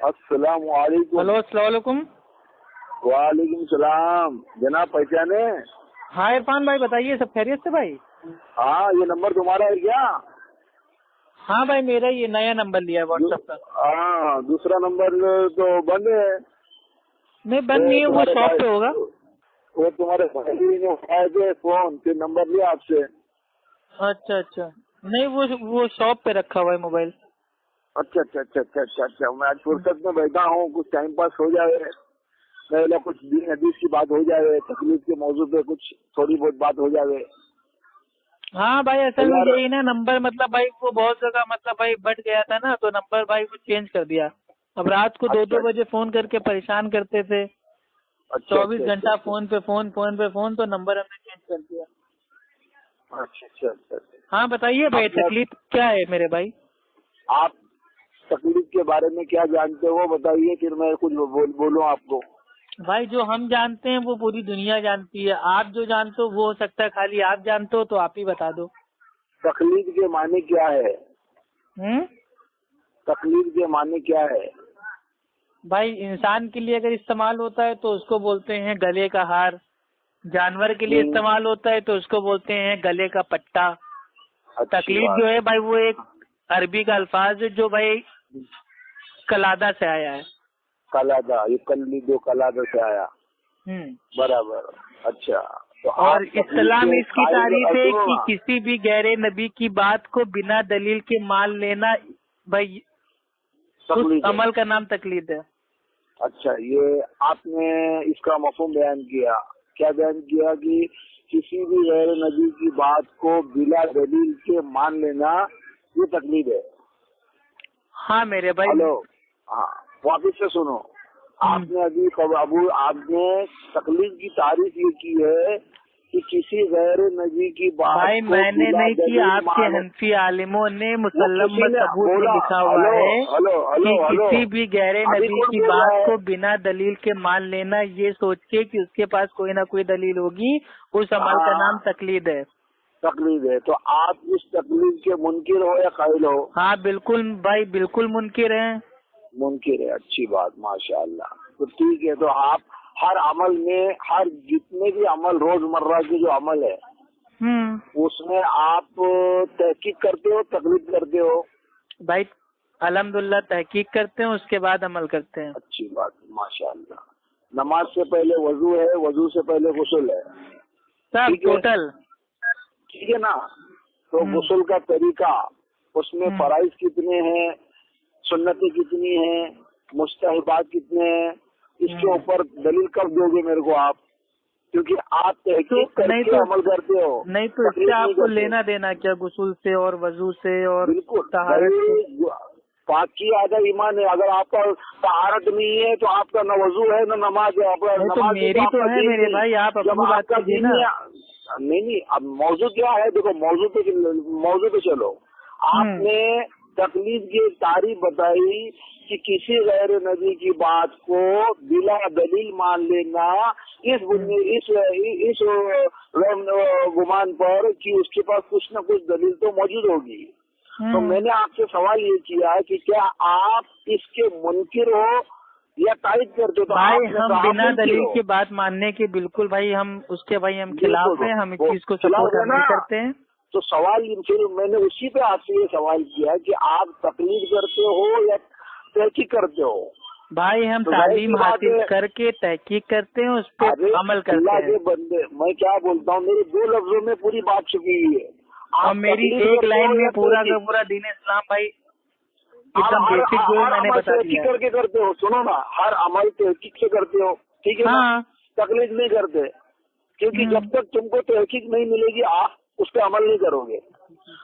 अस्सलाम वालेकुम। हेलो, अस्सलाम वालेकुम। वालेकुम सलाम। जनाब पहचाने? हाँ इरफान भाई, बताइए, सब खैरियत से भाई? हाँ, ये नंबर तुम्हारा है क्या? हाँ भाई, मेरा ये नया नंबर लिया है व्हाट्सएप का। हाँ, दूसरा नंबर तो बंद है। नहीं, बंद नहीं है, वो शॉप पे होगा। वो तुम्हारे भाई ने उठाए थे फोन, फिर नंबर लिया आपसे। अच्छा अच्छा, नहीं वो शॉप पे रखा हुआ है मोबाइल। अच्छा अच्छा अच्छा अच्छा अच्छा अच्छा। मैं आज फुर्सत में बैठा हूँ, कुछ टाइम पास हो जाए, पहले कुछ दीन हदीस की बात हो जाए, तकलीफ के मौजू पे कुछ थोड़ी बहुत बात हो जाए। हाँ भाई, असल में यही ना नंबर, मतलब भाई वो बहुत जगह मतलब भाई बट गया था ना, तो नंबर भाई वो चेंज कर दिया। अब रात को 2-2 बजे फोन करके परेशान करते थे। 24 घंटा फोन पे फोन, तो नंबर हमने चेंज कर दिया। अच्छा अच्छा अच्छा। हाँ बताइए भाई, तकलीफ क्या है मेरे भाई? आप तकलीफ के बारे में क्या जानते हो बताइए, फिर मैं कुछ बोलूँ आपको। भाई जो हम जानते हैं वो पूरी दुनिया जानती है। आप जो जानते हो वो हो सकता है खाली आप जानते हो, तो आप ही बता दो। तकलीफ के माने क्या है? हम्म, तकलीफ के माने क्या है? भाई इंसान के लिए अगर इस्तेमाल होता है तो उसको बोलते हैं गले का हार। जानवर के लिए इस्तेमाल होता है तो उसको बोलते हैं गले का पट्टा। तकलीफ जो है भाई वो एक अरबी का अल्फाज है जो भाई कलादा से आया है। कलादा, ये कलीदो कलादा से आया। बराबर। अच्छा, तो और इस्लाम में इसकी तारीफ है कि किसी भी गैरे नबी की बात को बिना दलील के मान लेना भाई उस अमल का नाम तकलीद है। अच्छा, ये आपने इसका मफहूम बयान किया। क्या बयान किया? कि किसी भी गैर नबी की बात को बिना दलील के मान लेना ये तकलीद है। हाँ मेरे भाई। हेलो, हाँ, वापिस से सुनो। आपने अभी आपने तकलीफ की तारीफ ये की है कि किसी गैर नबी की बात भाई को मैंने नहीं की, आपके हनफी आलिमों ने मुसल्लम सबूत में लिखा हुआ है कि किसी भी गैर नबी की बात को बिना दलील के मान लेना, ये सोच के कि उसके पास कोई ना कोई दलील होगी, उस अमल का नाम तकलीद है। तकलीफ है। तो आप इस तकलीफ के मुनकिर हो या कायल हो? हाँ बिल्कुल भाई, बिल्कुल मुनकिर है। मुनकिर है, अच्छी बात, माशाअल्लाह। तो ठीक है, तो आप हर अमल में, हर जितने भी अमल रोजमर्रा के जो अमल है उसमें आप तहकीक करते हो, तकलीफ करते हो? भाई अल्हम्दुलिल्लाह तहकीक करते हैं, उसके बाद अमल करते हैं। अच्छी बात, माशाअल्लाह। नमाज से पहले वजू है, वजू से पहले गुस्ल है, सब टोटल ठीक है ना? तो गुस्ल का तरीका, उसमें फराइज कितने हैं, सुन्नतें कितनी हैं, मुस्तहबात कितने हैं, इसके ऊपर दलील कब दोगे मेरे को आप? क्योंकि आप तहकीक करके अमल करते हो। नहीं तो इससे आपको लेना देना क्या गुस्ल से और वजू से और बिल्कुल पाक की आधा ईमान है। अगर आपका तहारत नहीं है तो आपका न वजू है न नमाज है। आपका नमाज मेरी तो है मेरे भाई, आप अपनी बात कीजिए ना। नहीं, अब मौजू क्या है? देखो, मौजू पे चलो। आपने तकलीफ की तारीफ बताई कि किसी गैर नबी की बात को बिला दलील मान लेना, इस गुमान पर कि उसके पास कुछ न कुछ दलील तो मौजूद होगी। तो मैंने आपसे सवाल ये किया कि क्या आप इसके मुनकिर हो या तारीफ करते हो? तो भाई हम बिना दलील की बात मानने के बिल्कुल भाई हम उसके भाई हम खिलाफ हैं, हम इस चीज को सपोर्ट नहीं करते हैं। तो सवाल फिर मैंने उसी पे आपसे ये सवाल किया कि आप तकलीफ करते हो या तहकीक करते हो? भाई हम तालीम हासिल करके तहकीक करते हैं, उस पर अमल करते हैं। बंदे, मैं क्या बोलता हूँ, मेरे 2 लफ्जों में पूरी बात छुपी हुई है। और मेरी एक लाइन में पूरा का पूरा दीन इस्लाम भाई एकदम बेसिक जो है मैंने बता दिया। करके करते हो, सुनो ना, हर अमल तहकीक से करते हो, ठीक है ना? तकलीफ नहीं करते, क्योंकि जब तक तुमको तहकीक नहीं मिलेगी आप उस पर अमल नहीं करोगे।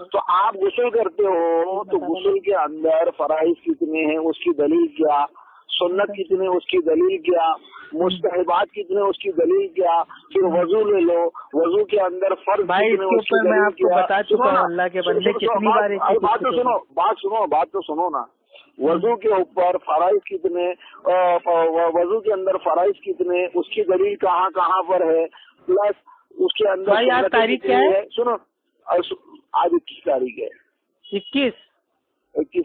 तो आप गुस्ल करते हो, तो गुस्ल के अंदर फराइज कितने हैं उसकी दलील क्या, सुन्नत कितने उसकी दलील क्या, मुस्तहबात कितने उसकी दलील क्या, फिर वजू ले लो, वजू के अंदर फर्ज कितने उसकी दलील क्या। बता चुका हूं अल्लाह के बंदे कितनी बार। बात तो सुनो ना। वजू के ऊपर फराइज कितने, वजू के अंदर फराइज कितने, उसकी दलील कहाँ कहाँ पर है, प्लस उसके अंदर भाई आज तारीख क्या है? सुनो, आज 21 तारीख है। 21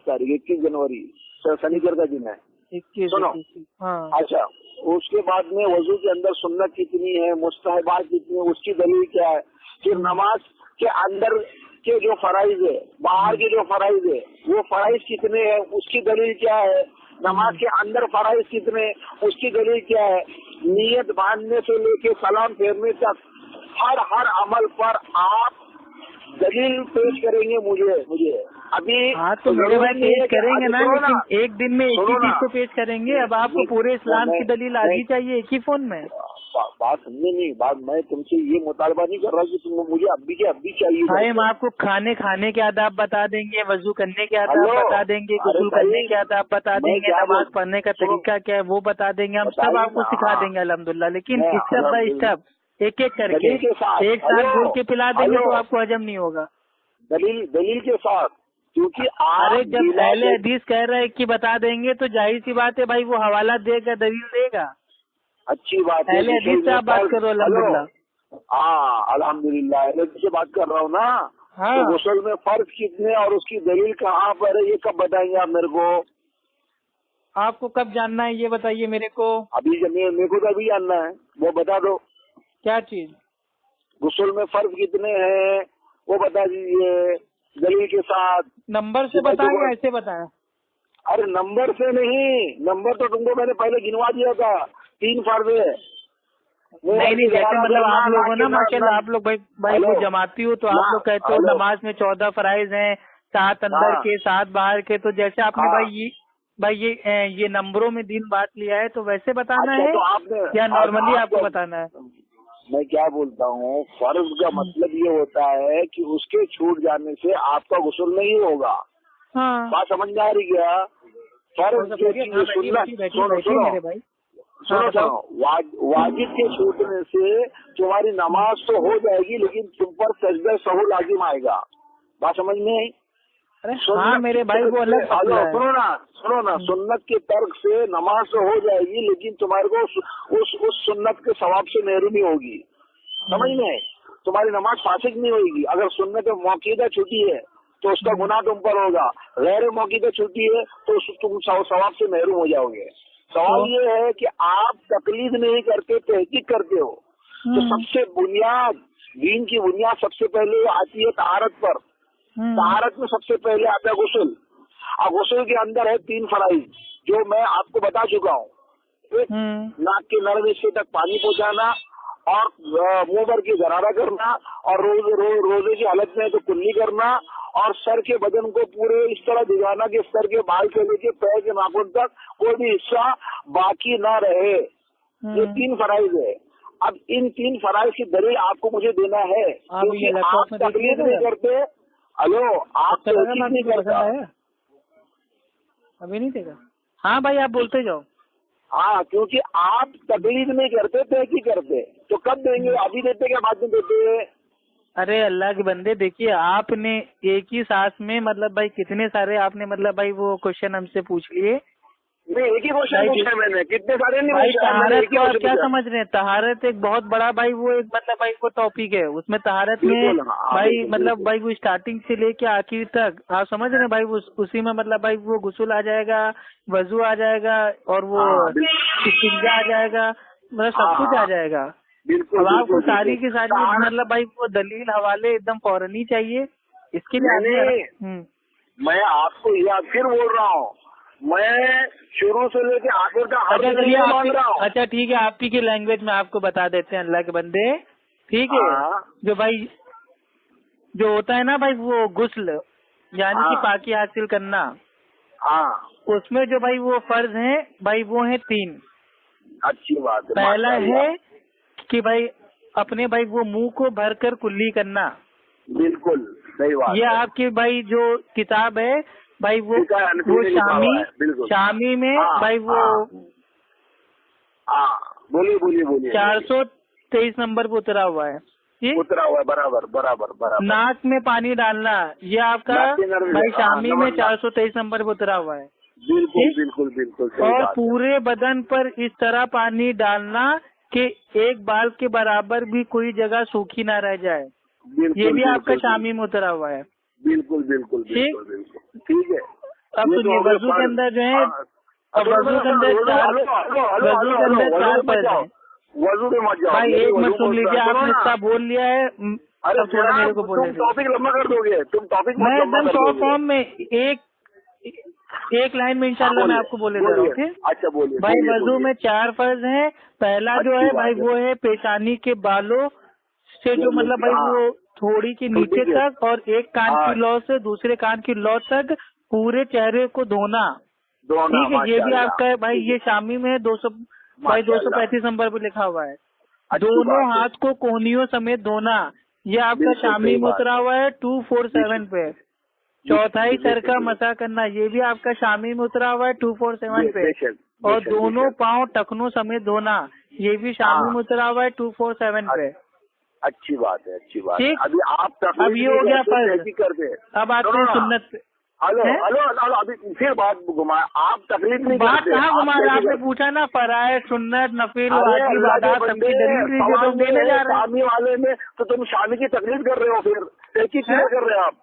तारीख, 21 जनवरी, शनिवार का दिन है। सुनो, हाँ। अच्छा, उसके बाद में वजू के अंदर सुन्नत कितनी है, मुस्तहबात कितनी है, उसकी दलील क्या है। फिर नमाज के अंदर के जो फराइज है, बाहर के जो फराइज है, वो फराइज कितने हैं, उसकी दलील क्या है। नमाज के अंदर फराइज कितने, उसकी दलील क्या है। नियत बांधने से लेके सलाम फेरने तक हर अमल पर आप दलील पेश करेंगे मुझे अभी। हाँ तो मेरे भाई पेश करेंगे ना, लेकिन एक दिन में एक ही चीज को पेश करेंगे। अब आपको पूरे इस्लाम की दलील आनी चाहिए एक ही फोन में। बात समझे नहीं, बात मैं तुमसे ये मुतालबा नहीं कर रहा कि तुम मुझे अभी के अभी चाहिए। भाई हम आपको खाने के आदाब बता देंगे, वजू करने के आदाब बता देंगे, गुस्ल करने के आदाब बता देंगे, नमाज पढ़ने का तरीका क्या है वो बता देंगे, हम सब आपको सिखा देंगे अल्हम्दुलिल्लाह। लेकिन स्टेप बाय स्टेप एक एक करके एक साथ घोल के पिला देंगे तो आपको हजम नहीं होगा। दलील के साथ, क्योंकि अरे जब पहले हदीस कह रहे हैं कि बता देंगे तो जाहिर सी बात है भाई, वो हवाला देगा, दलील देगा। अच्छी बात है, पहले हदीस से आप बात करो अल्हम्दुलिल्लाह। हाँ अल्हम्दुलिल्लाह, से बात कर रहा हूँ ना। हाँ। तो गुस्ल में फर्ज कितने और उसकी दलील कहाँ पर है, ये कब बताएंगे आप मेरे को। आपको कब जानना है ये बताइए मेरे को। अभी मेरे को तो अभी जानना है, वो बता दो। क्या चीज। गुस्ल में फर्ज कितने हैं वो बता दीजिए दलील के साथ। नंबर से बताएं ऐसे बताएं। अरे नंबर से नहीं, नंबर तो तुमको मैंने पहले गिनवा दिया था, 3 फर्ज है। नहीं जैसे मतलब आप लोग हो ना माशाल्लाह, आप लोग भाई वो जमाती हो तो आप लोग कहते हो नमाज में 14 फराइज हैं, 7 अंदर के 7 बाहर के। तो जैसे आपने भाई ये नंबरों में दिन बात लिया है तो वैसे बताना है तो या नॉर्मली आपको बताना है। मैं क्या बोलता हूँ, फर्ज का मतलब ये होता है कि उसके छूट जाने से आपका गुस्ल नहीं होगा। हाँ। बात समझ में आ रही क्या। फर्ज के सुनो, वाजिब के छूटने से तुम्हारी नमाज तो हो जाएगी, लेकिन तुम पर सजदा सहू लाजिम आएगा। बात समझ में आई। हाँ मेरे भाई वो अलग सुनो ना, सुन्नत के तर्क से नमाज तो हो जाएगी, लेकिन तुम्हारे को उस सुन्नत के सवाब से महरूमी होगी। समझ में, तुम्हारी नमाज फासिक नहीं होगी। अगर सुन्नत मौक़ीदा छुट्टी है तो उसका गुनाह तुम पर होगा, गैर मौक़ीदा छुट्टी है तो तुम सवाब से महरूम हो जाओगे। सवाल ये है कि आप तकलीद नहीं करते, तहकीक करते हो। तो सबसे बुनियाद, दीन की बुनियाद सबसे पहले आती है तहारत पर। तहारत में सबसे पहले आता है गुस्ल। और गुस्ल के अंदर है 3 फराइज जो मैं आपको बता चुका हूँ। एक, नाक के नरम हिस्से तक पानी पहुँचाना, और मुंह भर के गरारा करना, और रोजे की हालत में तो कुल्ली करना, और सर के बदन को पूरे इस तरह भिगाना कि सर के बाल से लेके पैर के नाखून तक कोई भी हिस्सा बाकी ना रहे। ये 3 फराइज है। अब इन 3 फराइज की दलील आपको मुझे देना है, क्योंकि आप तकलीफ नहीं करते। हेलो, आप तकलीफ नहीं करता। अभी नहीं देगा। हाँ भाई आप बोलते जाओ। हाँ, क्योंकि आप तकलीफ नहीं करते, तहकीक करते। तो कब देंगे, अभी देते क्या बाद में देते। अरे अल्लाह के बंदे, देखिए आपने एक ही सांस में मतलब भाई कितने सारे आपने मतलब भाई वो क्वेश्चन हमसे पूछ लिए। नहीं, एक ही क्वेश्चन पूछा है मैंने, कितने सारे नहीं भाई। पूछा। तहारत को आप क्या समझ रहे हैं, तहारत एक बहुत बड़ा भाई वो एक मतलब भाई वो टॉपिक है। उसमें तहारत में भाई मतलब भाई वो स्टार्टिंग से लेके आखिर तक आप समझ रहे हैं भाई। उसी में मतलब भाई वो गुस्ल आ जाएगा, वजू आ जाएगा, और वो इस्तिंजा आ जाएगा, मतलब सब कुछ आ जाएगा। अब आपको सारी की सारी मतलब भाई वो दलील हवाले एकदम फौरनी चाहिए। इसके लिए मैं आपको यह फिर बोल रहा हूँ, मैं शुरू से लेके आखिर का हर दलील मांग रहा हूँ। अच्छा ठीक है, आप ही की लैंग्वेज में आपको बता देते हैं अल्लाह के बंदे। ठीक है। जो भाई जो होता है ना भाई वो गुस्ल यानी कि पाकी हासिल करना, उसमें जो भाई वो फर्ज हैं भाई वो है 3। अच्छी बात है। पहला है कि भाई अपने भाई वो मुंह को भरकर कुल्ली करना। बिल्कुल सही बात। ये आपकी भाई जो किताब है भाई वो शामी में भाई वो बोलिए 423 नंबर पे उतरा हुआ है। उतरा हुआ है, बराबर। नाक में पानी डालना ये आपका भाई शामी में 423 नंबर पे उतरा हुआ है। बिल्कुल। और पूरे बदन पर इस तरह पानी डालना कि एक बाल के बराबर भी कोई जगह सूखी ना रह जाए, ये भी आपका शामी में उतरा हुआ है। बिल्कुल। ठीक है। अब सुनिए, वजू के अंदर जो है और वजू के अंदर चार फर्ज हैं। वजू में मत जाओ भाई एक मिनट सुन लीजिए, आपने इतना बोल लिया है। अरे थोड़ा मेरे को बोले, तुम टॉपिक लंबा कर दोगे, तुम टॉपिक मैं एकदम शॉर्ट फॉर्म में एक लाइन में इंशाल्लाह मैं आपको बोले दे रहा हूँ। अच्छा बोलिए भाई वजू में चार फर्ज हैं। पहला जो है भाई वो है पेशानी के बालों से जो मतलब भाई वो थोड़ी के नीचे तक, और एक कान की लौ से दूसरे कान की लौ तक पूरे चेहरे को धोना। ठीक है, ये भी आपका है भाई, ये शामी में 235 नंबर पे लिखा हुआ है। दोनों हाथ को कोहनियों समेत धोना, ये आपका शामी में उतरा हुआ है 247 पे। चौथाई सर का मसा करना, ये भी आपका शामी में उतरा हुआ है 247 पे। और दोनों पाँव टखनों समेत धोना, ये भी शामी में उतरा हुआ है 247 पे। अच्छी बात है, अच्छी बात है। ठीक, अभी आप अब ये हो गया फर्ज। अब आते हैं सुन्नत पे। हेलो अभी फिर बात घुमाए, आप तकलीफ नहीं बात करते। कहाँ घुमाए, आपने पूछा ना फराए सुन्नत नफिल वाजिब आदात सबकी दलील दीजिए, तो देने जा रहे हैं। शामी वाले में तो तुम शामी की तकलीफ कर रहे हो, फिर तहकीक क्यों कर रहे हो आप?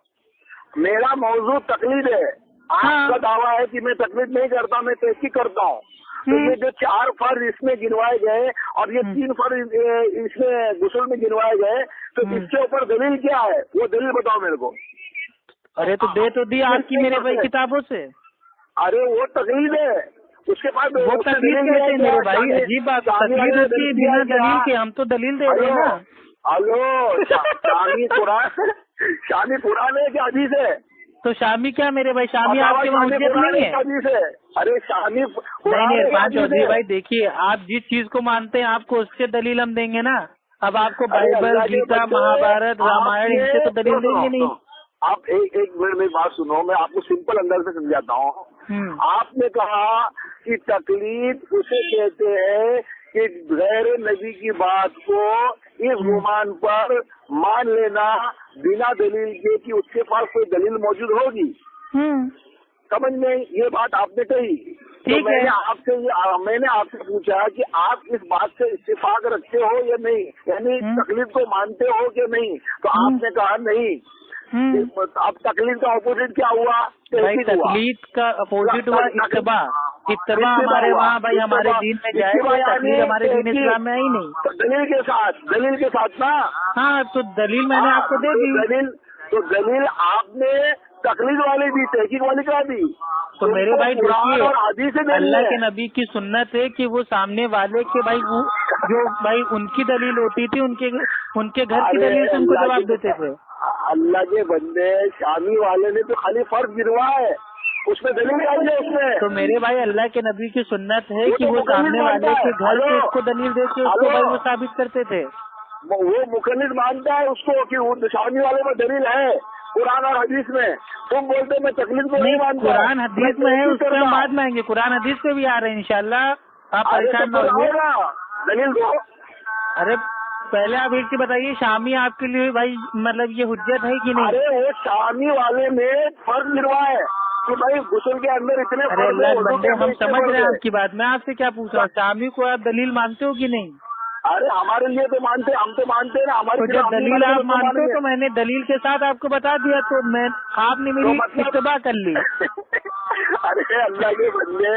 मेरा मौजूद तकलीफ है, आपका दावा है कि मैं तकलीफ नहीं करता, मैं तहकीक करता हूँ। तो ये जो चार फर्ज इसमें गिनवाए गए और ये 3 फर्ज इसमें गुस्ल में गिनवाए गए, तो इसके ऊपर दलील क्या है, वो दलील बताओ मेरे को। अरे तो दे तो दी आपकी मेरे भाई किताबों से। अरे वो तकलीफ है, उसके बाद वो तकलीफ कैसे मेरे भाई, अजीब बात, तकलीफ होती है बिना दलील के, हम तो दलील दे रहे हैं ना। हेलो शामी कुरान है क्या हदीस है? तो शामी क्या मेरे भाई, शामी आपके वहाँ हुज्जत नहीं है? अरे शामी नहीं इरफान चौधरी भाई, देखिए आप जिस चीज को मानते हैं आपको उससे दलील हम देंगे ना। अब आपको बाइबल, गीता, महाभारत, रामायण, इनसे तो दलील देंगे नहीं। आप एक मिनट में बात सुनो, मैं आपको सिंपल अंदर से समझाता हूँ। आपने कहा कि तकलीफ उसे कहते हैं कि गैर नबी की बात को इस गुमान पर मान लेना बिना दलील के कि उसके पास कोई दलील मौजूद होगी। समझ में ये बात आपने कही, तो मैंने आपसे पूछा कि आप इस बात से इत्तेफाक रखते हो या नहीं, यानी तकलीफ को मानते हो कि नहीं, तो आपने कहा नहीं। अब तकलीफ का अपोजिट क्या हुआ? तकलीफ का अपोजिट हुआ इत्तबा। इत्तबा हमारे वहाँ भाई हमारे दीन में जाएगा, तकलीफ हमारे दीन इस्लाम में आई नहीं। तो दलील के साथ ना। हाँ तो दलील मैंने आपको दे दी। तो दलील आपने तकलीफ वाली दी, तहकीक वाली क्या दी? तो मेरे भाई देखिए, अल्लाह के नबी की सुन्नत है कि वो सामने वाले के भाई वो जो भाई उनकी दलील होती थी, उनके घर की दलील से उनको जवाब देते थे। अल्लाह के बंदे, शामी वाले ने तो खाली फर्ज गिनवा है, उसमें दलील आई है उसमें। तो मेरे भाई अल्लाह के नबी की सुन्नत है कि वो सामने वाले के घर से उसको दलील देके उसको भाई वो साबित करते थे। वो मुकल्लिद मानता है उसको कि शामी वाले में दलील है कुरान और हदीस में। तुम बोलते मैं तकलीफ को नहीं मानता। कुरान हदीस में है, उससे हम बाद में आएंगे, कुरान हदीस पे भी आ रहे हैं इंशाल्लाह, आप परेशान न होइए। दलील दो। अरे पहले आप एक चीज बताइए, शामी आपके लिए भाई मतलब ये हुज्जत है कि नहीं? अरे वो शामी वाले में फर्ज गिरवा है कि भाई गुस्ल के अंदर इतने बंदे, हम समझ रहे हैं आपकी बात। मैं आपसे क्या पूछ रहा हूँ, शामी को आप दलील मानते हो कि नहीं? अरे हमारे लिए तो मानते, हम तो मानते हैं ना हमारे। तो जब दलील आप मानते हो तो मैंने दलील के साथ आपको बता दिया, तो आपने मेरी इत्तबा कर ली। अरे अल्लाह के बंदे,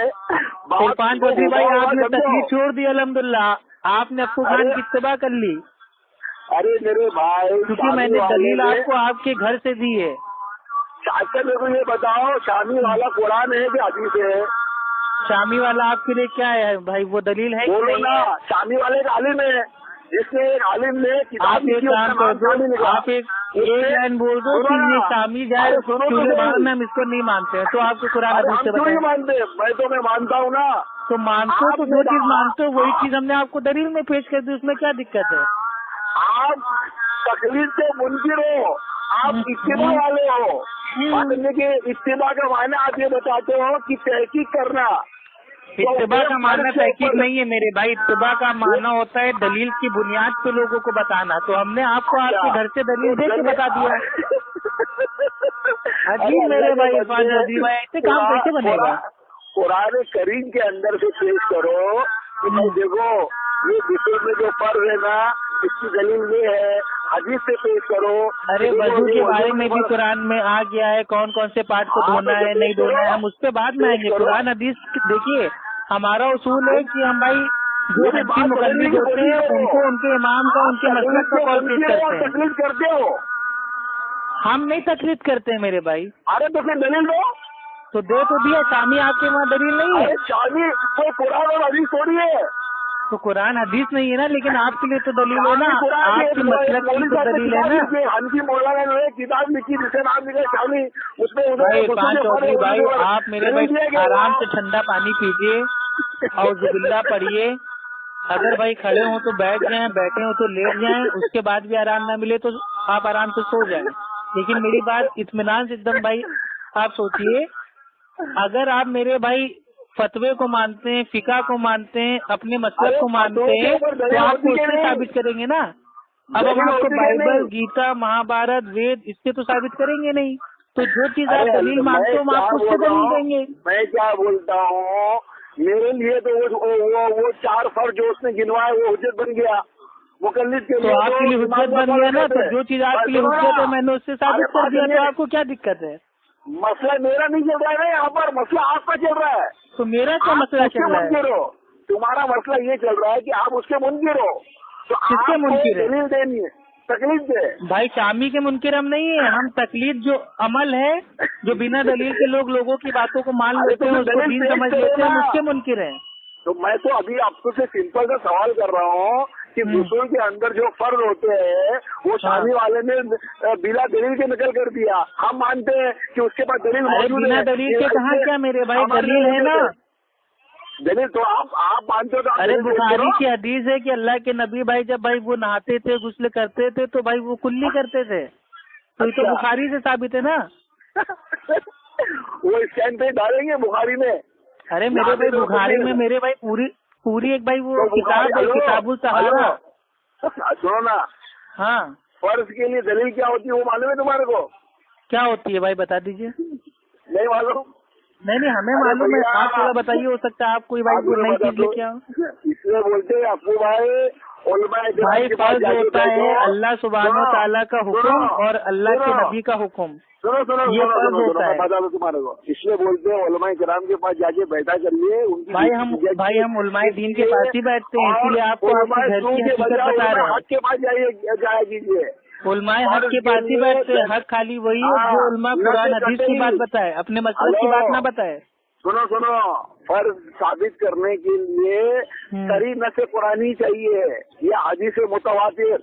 इरफान चौधरी भाई आपने तकलीफ छोड़ दी अल्हम्दुलिल्लाह, आपने अब्बू खान की इत्तबा कर ली। अरे मेरे भाई, क्योंकि मैंने दलील आपको आपके घर से दी है। अच्छा मेरे को ये बताओ, शामी वाला कुरान है कि हदीस है? शामी वाला आपके लिए क्या है भाई, वो दलील है? बोलो ना, शामी वाले एक आलिम है, जिसने एक आलिम ने किताब लिखी, आप एक लाइन बोल दो कि ये शामी जाए चूल्हे बाहर में हम इसको नहीं मानते हैं, तो आपको कुरान हदीस से बताएं। मानते, मैं मानता हूँ ना। तो मानते हो तो जो चीज मानते हो वही चीज हमने आपको दलील में पेश कर दी, उसमें क्या दिक्कत है? आप तकलीफ से मुनकिर हो, आप इत्तिबा वाले हो। मानने के इत्तिबा का मायना आप ये बताते हो कि तहकीक करना। इत्तिबा का माना तहकीक नहीं है मेरे भाई, इत्तिबा का माना होता है दलील की बुनियाद पे लोगों को बताना। तो हमने आपको आपके घर से दलील दे के बता दिया। अजीब मेरे भाई इरफान चौधरी भाई, ऐसे काम कैसे बनेगा? कुरान करीम के अंदर से पेश करो कि भाई देखो ये गुस्ल में जो फर्ज है ना, इसकी दलील ये है, حدیث سے پیش کرو. ارے وضو کے بارے میں بھی قرآن میں آ گیا ہے کون کون سے پارٹ کو دھونا ہے نہیں دھونا ہے, ہم اس پہ بعد میں آئیں گے. قرآن حدیث دیکھیے ہمارا اصول ہے کہ ہم بھائی جو حدیث مقلد ہوتے ہیں ان کو ان کے امام کا ان کے مسلک کا کال پیش کرتے ہیں. تقلید کرتے ہو, ہم نہیں تقلید کرتے میرے بھائی. ارے تو پھر دلیل دو. تو دے تو دیا, شامی آپ کے وہاں دلیل نہیں ہے. شامی تو قرآن اور حدیث تھوڑی ہے. تو قرآن حدیث نہیں ہے نا, لیکن آپ کے لیے تو دلیل ہے نا, آپ کے مسلک کی تو دلیل ہے نا. ہنسی مولانا نے کتاب لکھی جسے نام لکھا شامی, اس میں بھائی پانچ چودھری بھائی آپ میرے بھائی آرام سے ٹھنڈا پانی پیجیے, اعوذ باللہ پڑھیے. اگر بھائی کھڑے ہوں تو بیٹھ جائیں, بیٹھے ہوں تو لیٹ جائیں, اس کے بعد بھی آرام نہ ملے تو آپ آرام سے سو جائیں. لیکن میری بات اطمینان سے ایک دم بھائی آپ سوچیے, اگر آپ میرے بھائی فتوے کو مانتے ہیں, فقہ کو مانتے ہیں, اپنے مسلک کو مانتے ہیں, تو آپ کو اس سے ثابت کریں گے نا. اب ہم آپ کو بائبل, گیتا, مہابھارت, وید اس سے تو ثابت کریں گے نہیں. تو جو چیز آپ دلیل مانتے ہو ہم آپ کو اس سے دلیل دیں گے. میں کیا بولتا ہوں, میرے لیے تو وہ 4 فرض جو اس نے گنوائے وہ حجت بن گیا مقلد کے لیے. تو آپ کے لیے حجت بن گیا نا, تو جو چیز آپ کے لیے حجت ہے میں نے اس سے ثابت کر دیا, تو آپ کو کیا دقت ہے؟ مسئلہ میرا نہیں چل رہا ہے یہاں پر, مسئلہ آپ کا چل رہا ہے. تو میرا کیا مسئلہ چل رہا ہے؟ تمہارا مسئلہ یہ چل رہا ہے کہ آپ اس کے منکر ہو, تو کس کے منکر ہے؟ دلیل دینی ہے, تکلیف دے. بھائی شامی کے منکر ہم نہیں ہیں, ہم تقلید جو عمل ہے جو بنا دلیل کے لوگوں کی باتوں کو مان لیتے ہیں, اس کو دین سمجھ لیتے ہیں, ہم اس کے منکر ہیں. تو میں تو ابھی آپ کو سے سمپل کا سوال کر رہا ہوں کہ غسل کے اندر جو فرض ہوتے ہیں وہ شامی والے نے بلا دلیل کے نقل کر دیا. ہم مانتے ہیں کہ اس کے پاس دلیل موجود ہے. بنا دلیل کے کہاں کیا میرے بھائی, دلیل ہے نا. دلیل تو آپ مانتے ہو. ارے بخاری کی حدیث ہے کہ اللہ کے نبی بھائی جب بھائی وہ نہاتے تھے, غسل کرتے تھے, تو بھائی وہ کلی کرتے تھے. تو یہ تو بخاری سے ثابت ہے نا. وہ اسکین پہ ڈالیں گے بخاری میں. ارے میرے بھائی بخاری میں میرے بھائی پوری ایک بھائی وہ کتاب ہے, کتاب الطہارہ. سنو نا, ہاں فرض کے لیے دلیل کیا ہوتی ہے وہ معلوم ہے تمہارے کو؟ کیا ہوتی ہے بھائی بتا دیجیے. نہیں معلوم؟ نہیں ہمیں معلوم ہے, آپ تھوڑا بتائیے, ہو سکتا ہے آپ کوئی بھائی کوئی نئی چیز لے کے آؤ. اس لیے بولتے ہیں ابو بھائی فرض ہوتا ہے اللہ سبحانہ و تعالیٰ کا حکم اور اللہ کے نبی کا حکم. سنو یہ فرض ہوتا ہے. بتا دو تمہارے کو, اس لیے بولتے ہیں علماء کرام کے پاس جا کے بیٹھا کریے. بھائی ہم علماء دین کے پاس ہی بیٹھتے ہیں, اسی لیے آپ کو آپ کے گھر کی حقیقت بتا رہے ہیں. حق کے پاس جایا کیجیے. علماء حق کے پاس ہی بیٹھتے ہیں. حق خالی وہی ہے جو علماء قرآن حدیث کی بات بتائے, اپنے مسلک کی بات نہ بتائے. سنو فرض ثابت کرنے کے لیے صریح نص قرآنی چاہیے یا حدیث متواتر.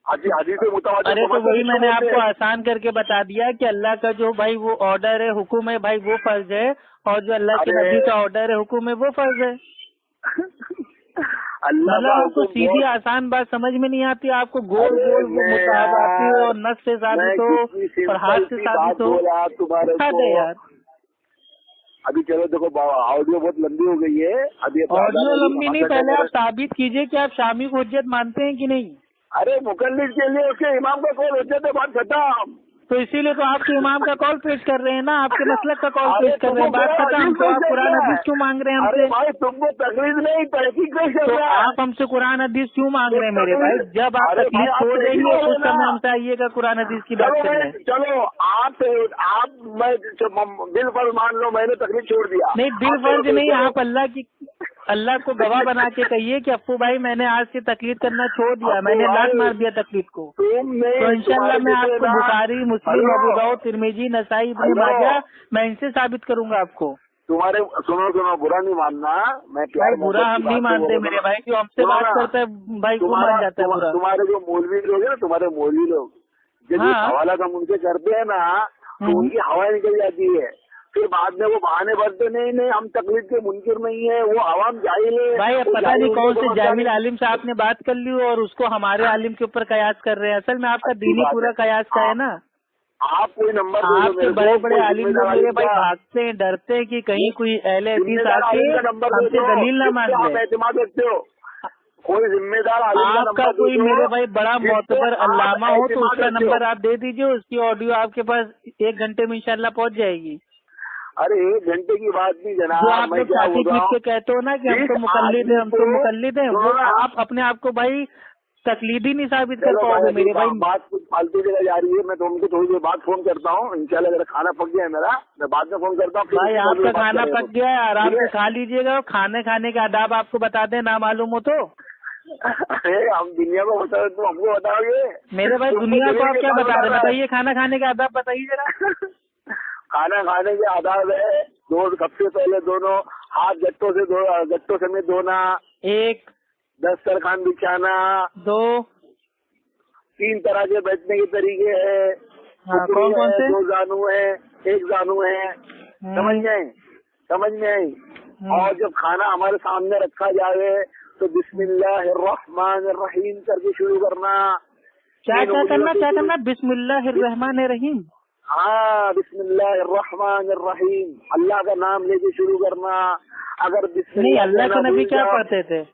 حدیث متواتر. ارے تو وہی میں نے آپ کو آسان کر کے بتا دیا کہ اللہ کا جو بھائی وہ آرڈر ہے, حکم ہے بھائی, وہ فرض ہے, اور جو اللہ کے نبی کا آرڈر ہے, حکم ہے, وہ فرض ہے. مطلب آپ کو سیدھی آسان بات سمجھ میں نہیں آتی, آپ کو گول گول مطابقاتی ہو, نص سے ثابت ہو اور ہاتھ سے ثابت ہو. یار ابھی چلو دیکھو آڈیو بہت لمبی ہو گئی ہے. ابھی آڈیو لمبی نہیں, پہلے آپ ثابت کیجئے کہ آپ شامی کو حجت مانتے ہیں کہ نہیں. ارے مقلد کے لیے اس کے امام کا کال حجت ہے, بات ختم. تو اسی لیے تو آپ کے امام کا کال پیش کر رہے ہیں نا, آپ کے مسلک کا کال پیش کر رہے ہیں, بات ختم. تو آپ قرآن حدیث کیوں مانگ رہے ہیں ہم سے؟ بھائی تم کو تقلید نہیں تحقیق پیش کر تو رہے ہیں. آپ ہم سے قرآن حدیث کیوں مانگ رہے ہیں میرے بھائی؟ جب آپ تقلید چھوڑ دیں گے اس سمے ہم سے آئیے گا قرآن حدیث کی بات کرنے. چلو آپ میں بل فرض مان لو میں نے تقلید چھوڑ دیا. نہیں بل فرض نہیں, آپ اللہ کو گواہ بنا کے کہیے کہ ابو بھائی میں نے آج سے تقلید کرنا چھوڑ دیا, میں نے لات مار دیا تقلید کو. تو انشاءاللہ میں آپ کو بخاری, مسلم, ابو داؤد, ترمذی, نسائی, ابن ماجہ میں ان سے ثابت کروں گا آپ کو. تمہارے سنو برا نہیں ماننا, میں برا ہم نہیں مانتے میرے بھائی, جو ہم سے بات کرتا ہے بھائی کو مان جاتا ہے برا. تمہارے جو مولوی لوگ ہیں نا, تمہارے مولوی لوگ جب حوالہ ہم ان سے کرتے ہیں نا تو ان کی ہوائیں نکل جاتی ہے, پھر بعد میں وہ بہانے بھرتے نہیں ہم تقلید کے منکر نہیں ہیں, وہ عوام جاہل ہے. بھائی اب پتہ نہیں کون سے جاہل عالم سے آپ نے بات کر لی اور اس کو ہمارے عالم کے اوپر قیاس کر رہے ہیں. اصل میں آپ کا دینی پورا قیاس کا ہے نا. آپ کوئی نمبر آپ کے بڑے بڑے عالم لوگ میرے بھائی بھاگتے ہیں, ڈرتے ہیں کہ کہیں کوئی اہل حدیث آ کے ہم سے دلیل نہ مان لے. اعتماد رکھتے ہو کوئی ذمہ دار آپ کا کوئی میرے بھائی بڑا معتبر علامہ ہو تو اس کا نمبر آپ دے دیجیے, اس کی آڈیو آپ کے پاس 1 گھنٹے میں انشاءاللہ پہنچ جائے گی. ارے 1 گھنٹے کی بات نہیں جناب, جو آپ لوگ چھاتی پیٹ کے کہتے ہو نا کہ ہم تو مقلد ہیں, ہم تو مقلد ہیں, وہ آپ اپنے آپ کو بھائی तकलीदी नहीं साबित कर पाओगे मेरे भाई। बात कुछ फालतू जगह जा रही है, मैं तुमको थोड़ी देर बाद फोन करता हूँ इंशाल्लाह। अगर खाना पक गया है मेरा, मैं बाद में फोन करता हूँ। भाई आपका खाना पक गया है, आराम से खा लीजिएगा। खाने के आदाब आपको बता दें, ना मालूम हो तो। अरे हम दुनिया को बता, तुम हमको बताओगे? मेरे भाई दुनिया को आप क्या बता रहे हैं? बताइए, खाना खाने के आदाब बताइए जरा। खाना खाने के आदाब है, सबसे पहले दोनों हाथ गट्टों समेत धोना। 1 दस्तरखान बिछाना। 2 3 तरह के बैठने के तरीके है। हाँ, कौन से? 2 जानू है, 1 जानू है। समझ में आई। और जब खाना हमारे सामने रखा जाए तो बिस्मिल्लाहिर्रहमानिर्रहीम करके शुरू करना। क्या करना? बिस्मिल्लाहिर्रहमानिर्रहीम। हाँ, बिस्मिल्लाहिर्रहमानिर्रहीम, अल्लाह का नाम लेके शुरू करना। अगर नहीं, अल्लाह के नबी क्या पढ़ते थे?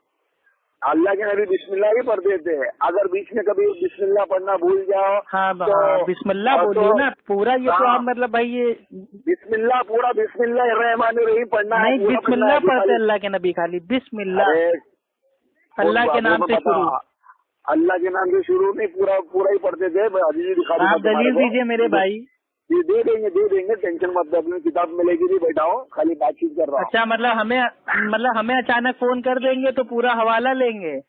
अल्लाह के नबी बिस्मिल्लाह ही पढ़ते थे। अगर बीच में कभी बिस्मिल्लाह पढ़ना भूल जाओ। हाँ, तो बिस्मिल्लाह बोलिए ना पूरा। ये तो आप मतलब भाई ये बिस्मिल्लाह पूरा बिस्मिल्लाहिर्रहमानिर्रहीम पढ़ना है। नहीं, बिस्मिल्लाह पढ़ते अल्लाह के नबी, खाली बिस्मिल्लाह, अल्लाह के नाम से शुरू। अल्लाह के नाम से शुरू नहीं, पूरा ही पढ़ते थे। आप दलील दीजिए मेरे भाई। ये दे देंगे, टेंशन मत, अपनी किताब में लेके नहीं बैठा हूँ, खाली बातचीत कर रहा हूँ। अच्छा, मतलब हमें अचानक फोन कर देंगे तो पूरा हवाला लेंगे?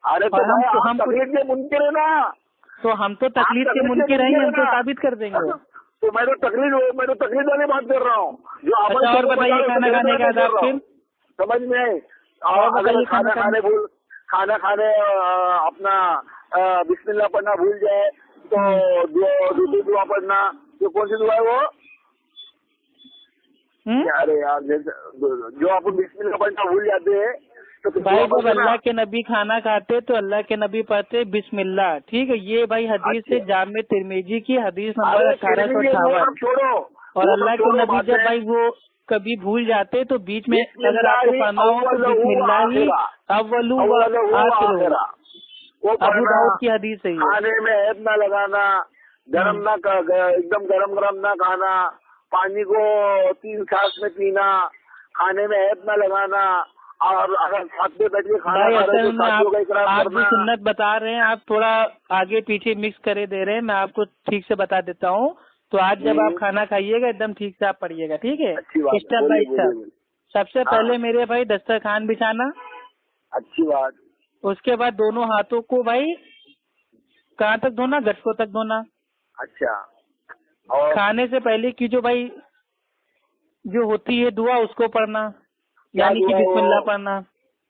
अरे तो हम तकलीफ के मुनकिर है ना। तो हम तो तकलीफ के मुनकिर हैं, हम तो साबित कर देंगे। तो मैं तो तकलीफ वाली बात कर रहा हूँ जो। अच्छा, और बताइए खाना खाने का आदाब फिर समझ में आए? अगर खाना खाने अपना बिस्मिल्लाह पढ़ना भूल जाए तो दूसरी दुआ पढ़ना। जो कौन सी दुआ है वो? अरे यार, जो अपन बिस्मिल्लाह पढ़ना भूल जाते हैं तो भाई जब अल्लाह के नबी खाना खाते तो अल्लाह के नबी पढ़ते बिस्मिल्लाह। ठीक है, ये भाई हदीस है जामे तिरमिजी की, हदीस नंबर 1858। छोड़ो। और अल्लाह के नबी जब भाई वो कभी भूल जाते तो बीच में अगर आपको पढ़ना हो तो बिस्मिल्लाह ही अव्वलु व आखिरु। अबू दाऊद की हदीस है। खाने में ऐब ना लगाना, एकदम गरम ना खाना, पानी को 3 सांस में पीना, खाने में ऐब ना लगाना। और अगर साथ में बैठ के खाना खा रहे तो साथियों का इकराम करना। आप जो सुन्नत बता रहे हैं, आप थोड़ा आगे पीछे मिक्स करे दे रहे हैं। मैं आपको ठीक से बता देता हूँ। तो आज जब आप खाना खाइएगा एकदम ठीक से आप पढ़िएगा, ठीक है? Step by step. सबसे पहले मेरे भाई दस्तरखान बिछाना। अच्छी बात। उसके बाद दोनों हाथों को भाई कहाँ तक धोना? गट्ठों तक धोना। अच्छा। और खाने से पहले की जो भाई जो होती है दुआ, उसको पढ़ना, यानी कि बिस्मिल्लाह पढ़ना।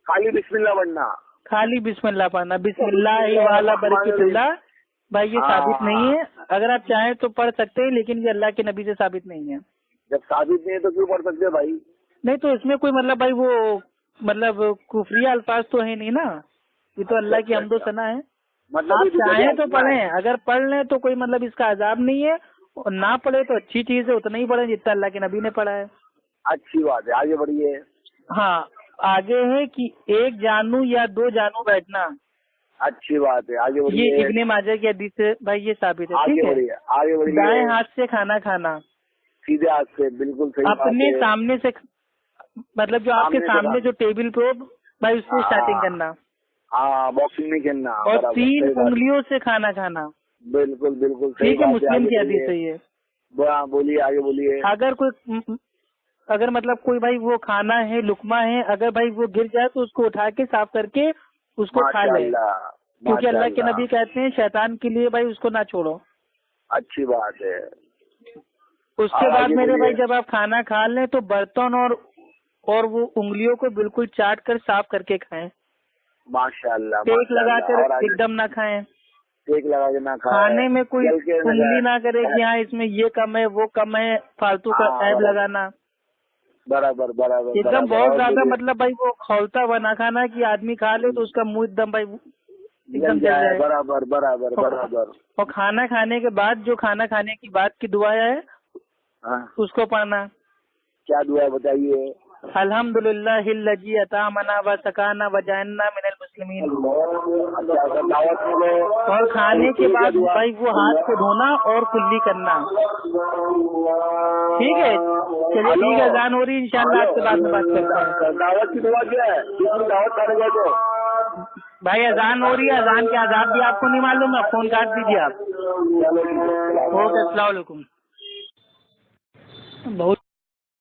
खाली बिस्मिल्लाह पढ़ना। खाली बिस्मिल्लाह पढ़ना। बिस्मिल्लाह वाला बरकतुल्लाह। भाई ये साबित नहीं है। अगर आप चाहें तो पढ़ सकते हैं, लेकिन ये अल्लाह के नबी से साबित नहीं है। जब साबित नहीं है तो क्यों पढ़ सकते हैं भाई? नहीं तो इसमें कोई मतलब भाई वो मतलब कुफरिया अल्फाज तो है नहीं ना। ये तो अल्लाह की हम्दो सना है। मतलब आप चाहें तो पढ़ें, अगर पढ़ लें तो कोई मतलब इसका अजाब नहीं है, और ना पढ़े तो अच्छी चीज है। उतना ही पढ़े जितना अल्लाह के नबी ने पढ़ा है। अच्छी बात है, आगे बढ़िए। हाँ, आगे है कि 1 जानू या 2 जानू बैठना। अच्छी बात है, आगे बढ़िए। ये इब्ने माजा की हदीस से भाई ये साबित है, ठीक है? आगे बढ़िए। दाएं हाथ से खाना खाना। सीधे हाथ से, बिल्कुल सही बात है। अपने सामने से, मतलब जो आपके सामने जो टेबल पे हो भाई, उससे स्टार्टिंग करना। हाँ, बॉक्सिंग नहीं करना। और 3 उंगलियों से खाना खाना। बिल्कुल ठीक है, मुस्लिम की हदीस है ये। बोलिए, आगे बोलिए। अगर मतलब कोई भाई वो खाना है, लुकमा है, अगर भाई वो गिर जाए तो उसको उठा के साफ करके उसको खा ले, क्योंकि अल्लाह के नबी कहते हैं शैतान के लिए भाई उसको ना छोड़ो। अच्छी बात है। उसके बाद मेरे भाई जब आप खाना खा लें तो बर्तन और वो उंगलियों को बिल्कुल चाट कर साफ करके खाएं। माशाअल्लाह। टेक लगाकर एकदम ना खाएं। टेक लगा के ना खाएं। खाने में कोई उंगली ना करे कि हाँ इसमें ये कम है वो कम है, फालतू का ऐब लगाना। बराबर। एकदम बहुत ज्यादा मतलब भाई वो खौलता हुआ ना खाना कि आदमी खा ले तो उसका मुंह एकदम भाई एकदम जल जाए। बराबर। और खाना खाने के बाद जो खाना खाने की बाद की दुआ है उसको पढ़ना। क्या दुआ बताइए? अल्हम्दुलिल्लाहिल्लज़ी अतामना व सकाना व जअलना मिनल मुस्लिमीन। और खाने के बाद भाई वो हाथ को धोना और कुल्ली करना। ठीक है, चलिए ठीक है, अज़ान हो रही है, इंशाल्लाह आपसे बाद में बात करता हूँ। दावत की दुआ क्या है? दावत करेगा तो بھائی اذان ہو رہی ہے، اذان کے آداب بھی آپ کو نہیں معلوم ہے، فون کاٹ دیجیے آپ. اوکے، السلام علیکم. بہت